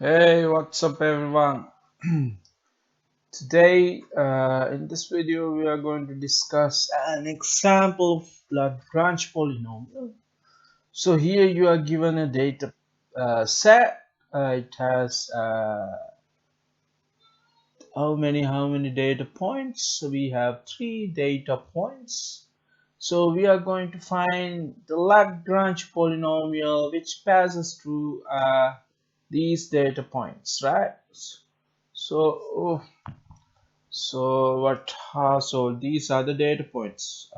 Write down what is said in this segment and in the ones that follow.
Hey, what's up everyone? Today in this video we are going to discuss an example of Lagrange polynomial. So here you are given a data set. It has how many data points? So we have 3 data points. So we are going to find the Lagrange polynomial which passes through these data points, right? So so these are the data points.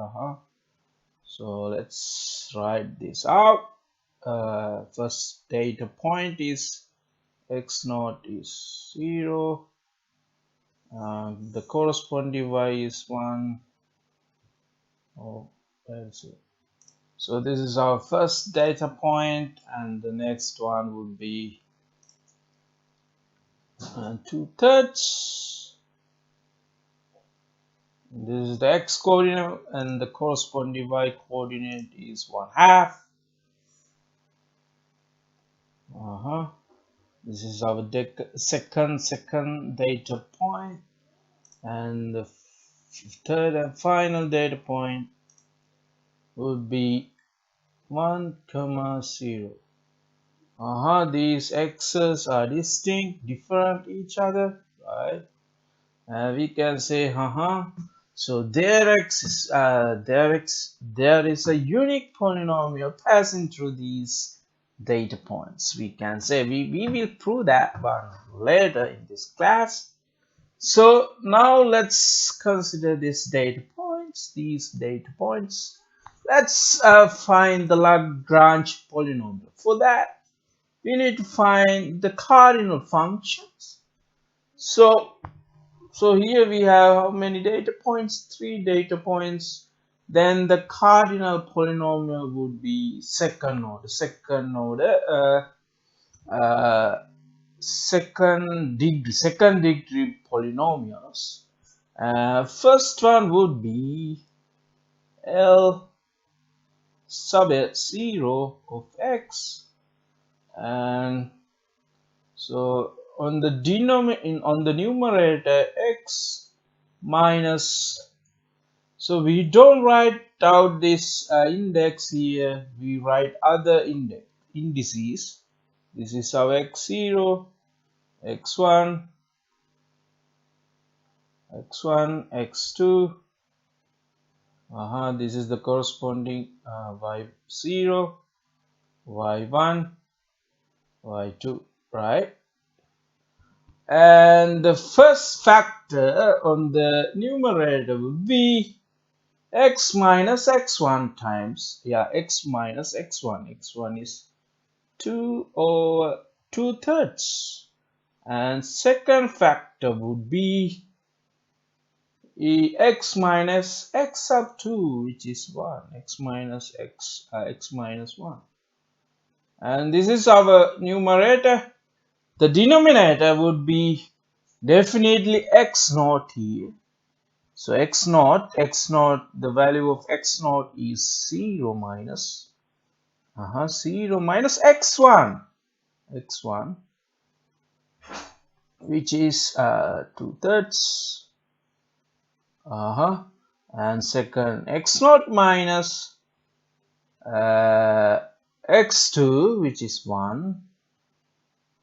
So let's write this out. First data point is x naught is 0. The corresponding y is 1. Oh, that's it. So this is our first data point, and the next one would be 2/3. This is the x coordinate, and the corresponding y coordinate is 1/2. This is our second data point, and the third and final data point would be 1, 0. These x's are distinct, different each other, right? We can say so there is a unique polynomial passing through these data points. We can say we will prove that one later in this class. So now let's consider these data points. Let's find the Lagrange polynomial. For that, we need to find the cardinal functions. So here we have how many data points? 3 data points. Then the cardinal polynomial would be second order second degree polynomials. First one would be L sub 0 of x, and so on the numerator x minus, so we don't write out this index here, we write other indices. This is our x0, x1, x2. This is the corresponding y0, y1, y2, right? And the first factor on the numerator would be x minus x1 times, x minus x1. x1 is 2 over 2/3. And second factor would be x minus x sub 2, which is 1. X minus 1. And this is our numerator. The denominator would be definitely x naught here. So x naught, the value of x naught is 0 minus 0 minus x1, which is 2/3. And second, x naught minus x2, which is 1.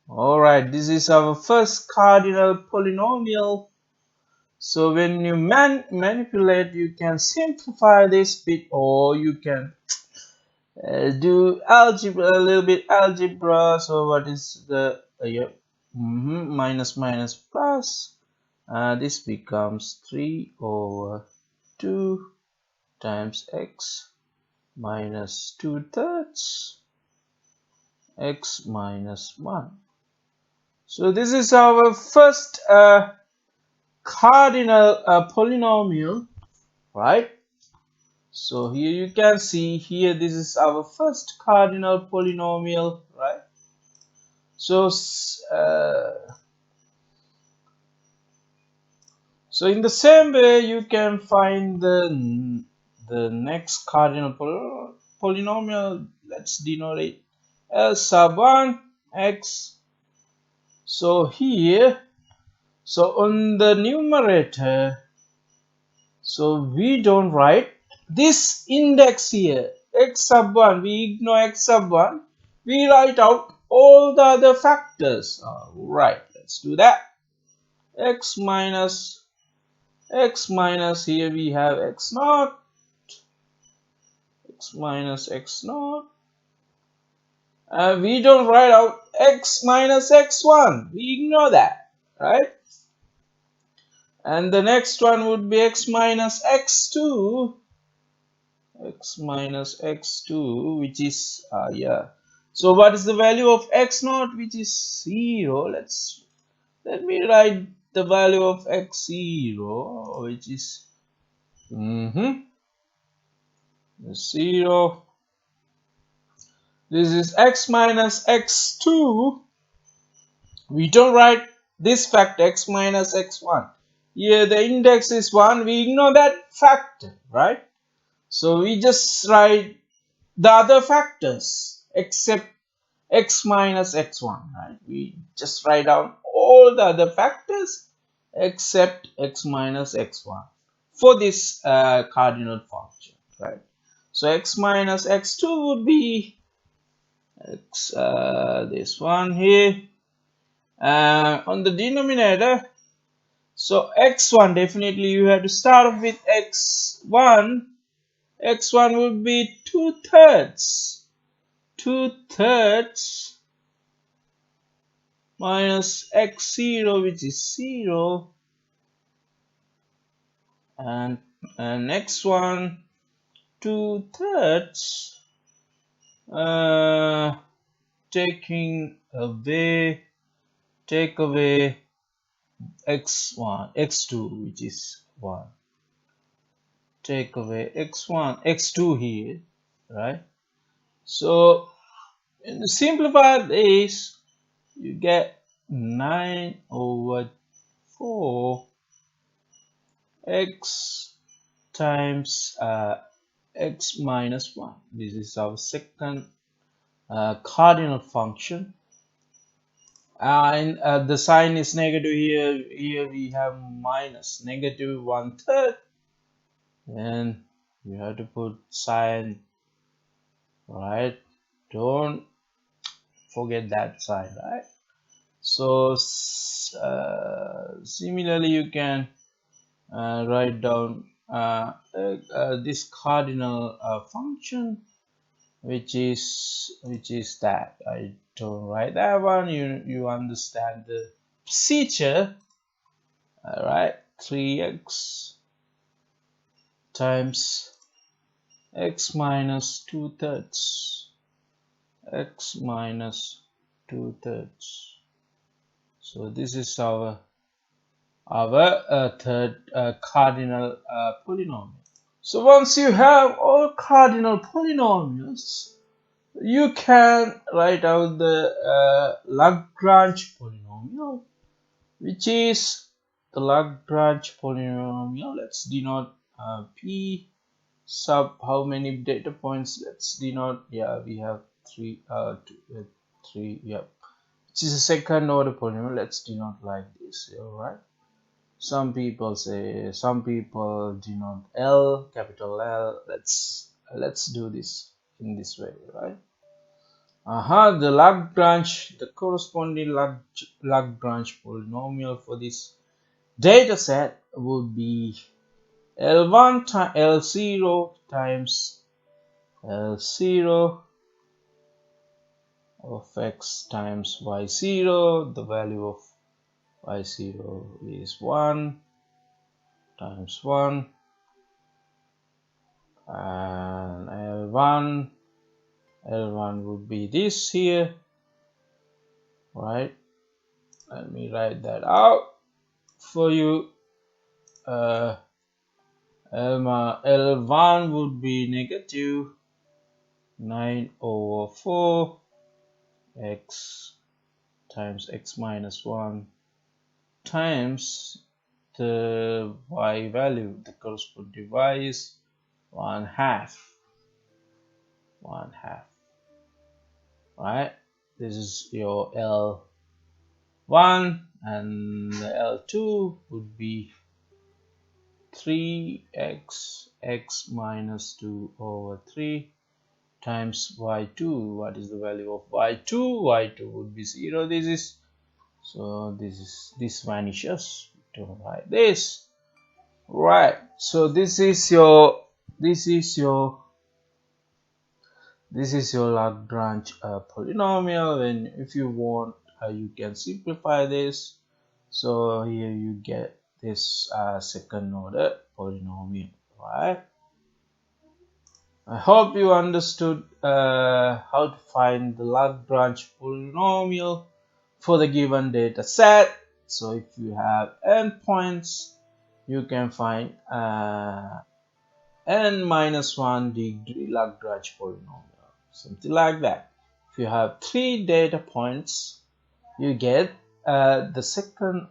All right, this is our first cardinal polynomial. So when you manipulate, you can simplify this bit, or you can do algebra, a little bit algebra. So what is the minus minus plus? This becomes 3 over 2 times x minus 2/3 x minus 1. So this is our first cardinal polynomial, right? So here you can see here, this is our first cardinal polynomial, right? So so in the same way you can find the next cardinal polynomial. Let's denote it L sub 1 x So here, so on the numerator, so we don't write this index here, x sub 1, we ignore x sub 1, we write out all the other factors. Alright, let's do that. X minus here we have x naught, x minus x naught. We don't write out x minus x1, we ignore that, right? And the next one would be x minus x2, which is yeah. So what is the value of x naught, which is 0? Let me write the value of x0, which is 0. This is x minus x2. We don't write this factor x minus x1. Here the index is 1. We ignore that factor, right? So we just write the other factors except x minus x1, right? We just write down all the other factors except x minus x1 for this cardinal function, right? So x minus x2 would be this one here, on the denominator. So x1, definitely you have to start off with x1. X1 would be 2/3 minus x0, which is 0, and next one 2/3 take away x1 x2, which is 1, take away x1 x2 here, right? So in the simplified this, you get 9/4 x times x minus 1. This is our second cardinal function, and the sign is negative here. Here we have minus, negative 1/3, and you have to put sign, right? Don't forget that sign, right? So similarly you can write down this cardinal function, which is that. I don't write that one. You understand the procedure. All right, 3x times x minus 2/3, x minus 2/3. So this is our third cardinal polynomial. So once you have all cardinal polynomials, you can write out the Lagrange polynomial, which is the Lagrange polynomial. Let's denote p sub how many data points. Let's denote, yeah, we have 3 3, yeah, which is a second order polynomial. Let's denote like this. All right, some people denote L, capital L. Let's do this in this way, right? The Lagrange, the corresponding Lagrange polynomial for this data set would be L1 times L0 times L0 of x times y0. The value of y0 is 1 times 1, and L1 would be this here, right? Let me write that out for you. L1 would be negative 9/4 x times x minus 1 times the y value, the corresponding y is 1/2, right? This is your L1. 1, and the L2 would be 3x x minus 2 over 3 times y2. What is the value of y2? y2 would be 0. This vanishes to write this, right? So this is your Lagrange polynomial, and if you want, you can simplify this. So here you get this second order polynomial, right? I hope you understood how to find the Lagrange polynomial for the given data set. So if you have n points, you can find n minus 1 degree Lagrange polynomial, something like that. If you have 3 data points, you get the second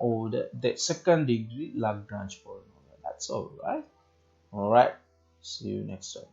degree Lagrange polynomial. That's all right. All right. See you next time.